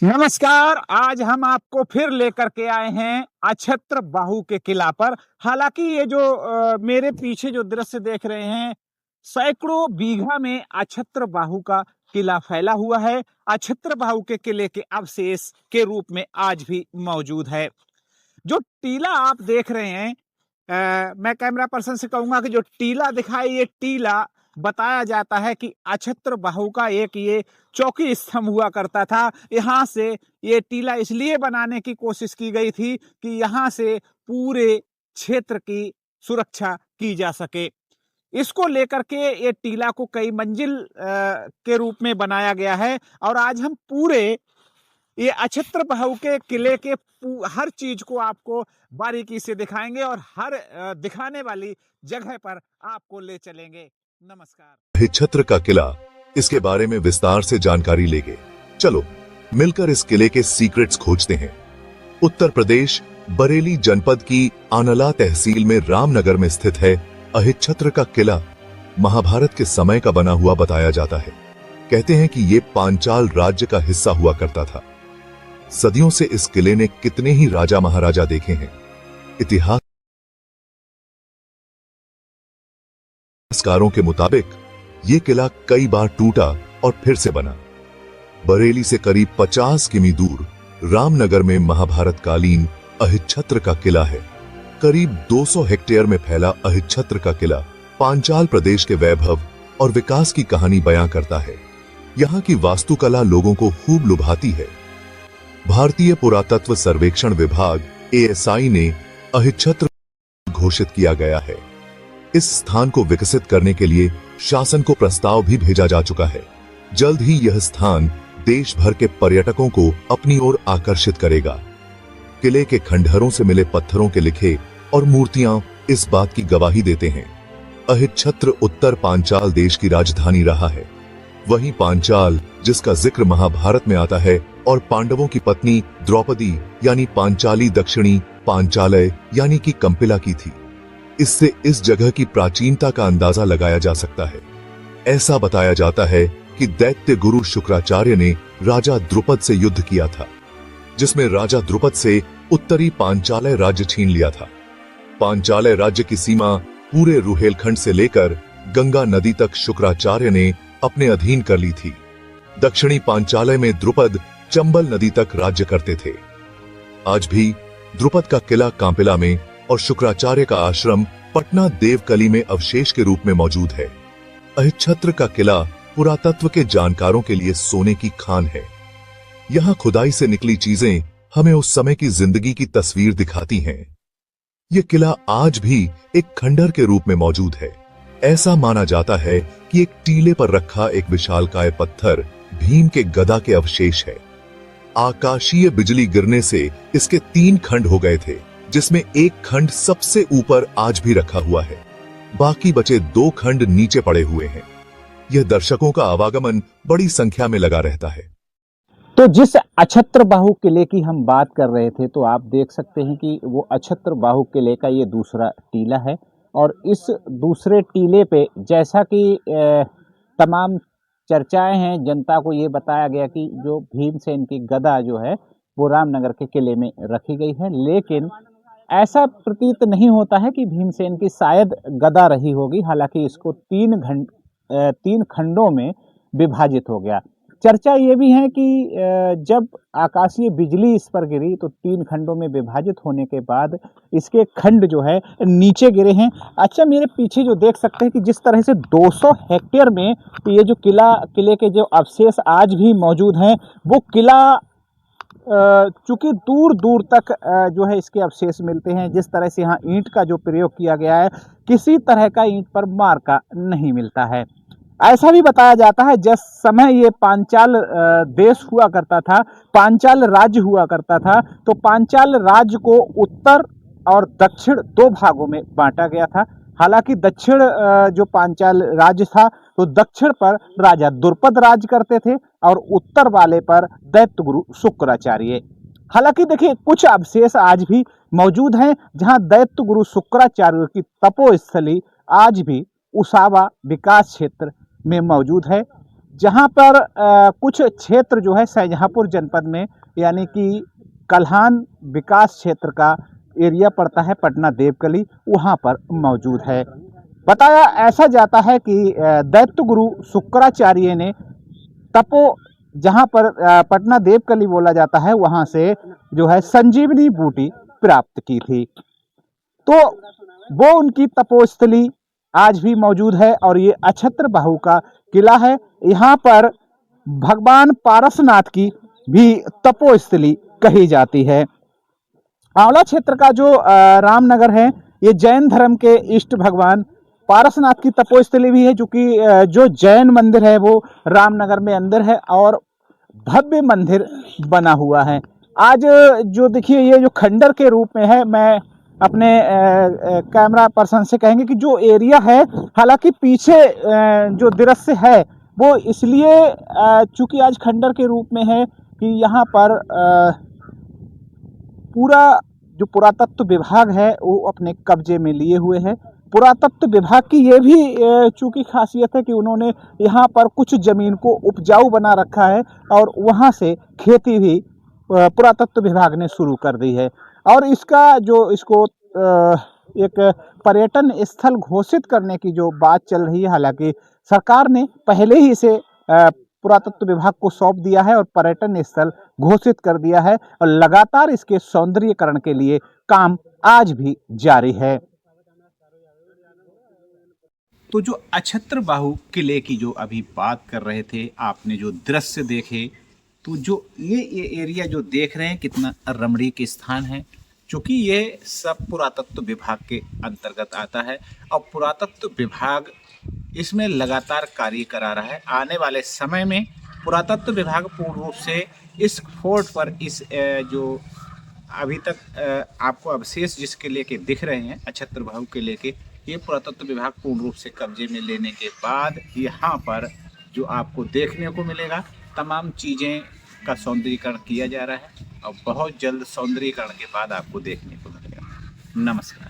नमस्कार। आज हम आपको फिर लेकर के आए हैं अछत्र बाहु के किला पर। हालांकि ये जो मेरे पीछे जो दृश्य देख रहे हैं, सैकड़ों बीघा में अछत्र बाहु का किला फैला हुआ है। अछत्र बाहु के किले के अवशेष के रूप में आज भी मौजूद है। जो टीला आप देख रहे हैं, मैं कैमरा पर्सन से कहूंगा कि जो टीला दिखाई, ये टीला बताया जाता है कि अछत्र बाहु का एक ये चौकी स्तंभ हुआ करता था। यहाँ से ये टीला इसलिए बनाने की कोशिश की गई थी कि यहाँ से पूरे क्षेत्र की सुरक्षा की जा सके। इसको लेकर के ये टीला को कई मंजिल के रूप में बनाया गया है। और आज हम पूरे ये अछत्र बाहु के किले के हर चीज को आपको बारीकी से दिखाएंगे और हर दिखाने वाली जगह पर आपको ले चलेंगे। नमस्कार। अहिच्छत्र का किला, इसके बारे में विस्तार से जानकारी लेंगे। चलो मिलकर इस किले के सीक्रेट्स खोजते हैं। उत्तर प्रदेश बरेली जनपद की आनला तहसील में रामनगर में स्थित है अहिच्छत्र का किला। महाभारत के समय का बना हुआ बताया जाता है। कहते हैं कि ये पांचाल राज्य का हिस्सा हुआ करता था। सदियों से इस किले ने कितने ही राजा महाराजा देखे हैं। इतिहासकारों के मुताबिक ये किला कई बार टूटा और फिर से बना। बरेली से करीब 50 किमी दूर रामनगर में महाभारत कालीन अहिच्छत्र का किला है। करीब 200 हेक्टेयर में फैला अहिच्छत्र का किला पांचाल प्रदेश के वैभव और विकास की कहानी बयां करता है। यहाँ की वास्तुकला लोगों को खूब लुभाती है। भारतीय पुरातत्व सर्वेक्षण विभाग ASI ने अहिच्छत्र घोषित किया गया है। इस स्थान को विकसित करने के लिए शासन को प्रस्ताव भी भेजा जा चुका है। जल्द ही यह स्थान देश भर के पर्यटकों को अपनी ओर आकर्षित करेगा। किले के खंडहरों से मिले पत्थरों के लिखे और मूर्तियां इस बात की गवाही देते हैं। अहिच्छत्र उत्तर पांचाल देश की राजधानी रहा है। वहीं पांचाल, जिसका जिक्र महाभारत में आता है, और पांडवों की पत्नी द्रौपदी यानी पांचाली दक्षिणी पांचालय यानी कि कंपिला की थी। इससे इस जगह की प्राचीनता का अंदाजा लगाया जा सकता है। ऐसा बताया जाता है कि दैत्य गुरु शुक्राचार्य ने राजा द्रुपद से युद्ध किया था, जिसमें राजा द्रुपद से उत्तरी पांचालय राज्य छीन लिया था। पांचालय राज्य की सीमा पूरे रुहेलखंड से लेकर गंगा नदी तक शुक्राचार्य ने अपने अधीन कर ली थी। दक्षिणी पांचालय में द्रुपद चंबल नदी तक राज्य करते थे। आज भी द्रुपद का किला कांपिला में और शुक्राचार्य का आश्रम पटना देवकली में अवशेष के रूप में मौजूद है। अहिच्छत्र का किला पुरातत्व के जानकारों के लिए सोने की खान है। यहाँ खुदाई से निकली चीजें हमें उस समय की जिंदगी की तस्वीर दिखाती हैं। यह किला आज भी एक खंडहर के रूप में मौजूद है। ऐसा माना जाता है कि एक टीले पर रखा एक विशालकाय पत्थर भीम के गदा के अवशेष है। आकाशीय बिजली गिरने से इसके 3 खंड हो गए थे, जिसमें एक खंड सबसे ऊपर आज भी रखा हुआ है। बाकी बचे 2 खंड नीचे पड़े हुए हैं। यह दर्शकों का आवागमन बड़ी संख्या में लगा रहता है। तो जिस अछत्र बाहु किले की हम बात कर रहे थे, तो आप देख सकते हैं कि वो अछत्र बाहु किले का ये दूसरा टीला है। और इस दूसरे टीले पे जैसा कि तमाम चर्चाएं हैं, जनता को ये बताया गया कि जो भीमसेन की गदा जो है वो रामनगर के किले में रखी गई है। लेकिन ऐसा प्रतीत नहीं होता है कि भीमसेन की शायद गदा रही होगी। हालांकि इसको 3 खंडों में विभाजित हो गया। चर्चा ये भी है कि जब आकाशीय बिजली इस पर गिरी तो 3 खंडों में विभाजित होने के बाद इसके खंड जो है नीचे गिरे हैं। अच्छा, मेरे पीछे जो देख सकते हैं कि जिस तरह से 200 हेक्टेयर में ये जो किले के जो अवशेष आज भी मौजूद हैं, वो किला चूंकि दूर दूर तक जो है इसके अवशेष मिलते हैं। जिस तरह से यहाँ ईंट का जो प्रयोग किया गया है, किसी तरह का ईंट पर मार्का नहीं मिलता है। ऐसा भी बताया जाता है जिस समय ये पांचाल देश हुआ करता था, पांचाल राज्य हुआ करता था, तो पांचाल राज्य को उत्तर और दक्षिण 2 भागों में बांटा गया था। हालांकि दक्षिण जो पांचाल राज्य था, तो दक्षिण पर राजा द्रुपद राज करते थे और उत्तर वाले पर दैत्य गुरु शुक्राचार्य। हालांकि देखिए, कुछ अवशेष आज भी मौजूद हैं जहां दैत्य गुरु शुक्राचार्य की तपोस्थली आज भी उसावा विकास क्षेत्र में मौजूद है। जहां पर कुछ क्षेत्र जो है शाहजहांपुर जनपद में, यानी कि कल्हान विकास क्षेत्र का एरिया पड़ता है, पटना देवकली, वहां पर मौजूद है। बताया ऐसा जाता है कि दैत्य गुरु शुक्राचार्य ने तपो, जहां पर पटना देवकली बोला जाता है, वहां से जो है संजीवनी बूटी प्राप्त की थी। तो वो उनकी तपोस्थली आज भी मौजूद है और ये अछत्र बाहु का किला है। यहाँ पर भगवान पारसनाथ की भी तपोस्थली कही जाती है। आंवला क्षेत्र का जो रामनगर है, ये जैन धर्म के इष्ट भगवान पारसनाथ की तपोस्थली भी है, जो कि जो जैन मंदिर है वो रामनगर में अंदर है और भव्य मंदिर बना हुआ है। आज जो देखिए ये जो खंडर के रूप में है, मैं अपने कैमरा पर्सन से कहेंगे कि जो एरिया है, हालांकि पीछे जो दृश्य है वो इसलिए चूंकि आज खंडर के रूप में है कि यहाँ पर पूरा जो पुरातत्व विभाग है वो अपने कब्जे में लिए हुए है। पुरातत्व विभाग की ये भी चूंकि खासियत है कि उन्होंने यहाँ पर कुछ जमीन को उपजाऊ बना रखा है और वहाँ से खेती भी पुरातत्व विभाग ने शुरू कर दी है। और इसका जो इसको एक पर्यटन स्थल घोषित करने की जो बात चल रही है, हालांकि सरकार ने पहले ही इसे पुरातत्व विभाग को सौंप दिया है और पर्यटन स्थल घोषित कर दिया है और लगातार इसके सौंदर्यीकरण के लिए काम आज भी जारी है। तो जो अछत्र बाहु किले की जो अभी बात कर रहे थे, आपने जो दृश्य देखे, तो जो ये एरिया जो देख रहे हैं कितना रमणीक स्थान है, क्योंकि ये सब पुरातत्व विभाग के अंतर्गत आता है और पुरातत्व विभाग इसमें लगातार कार्य करा रहा है। आने वाले समय में पुरातत्व विभाग पूर्ण रूप से इस फोर्ट पर, इस जो अभी तक आपको अवशेष जिसके लेके दिख रहे हैं अछत्र बाहु के लेके, ये पुरातत्व विभाग पूर्ण रूप से कब्जे में लेने के बाद यहाँ पर जो आपको देखने को मिलेगा, तमाम चीज़ें का सौंदर्यीकरण किया जा रहा है और बहुत जल्द सौंदर्यीकरण के बाद आपको देखने को मिलेगा। नमस्कार।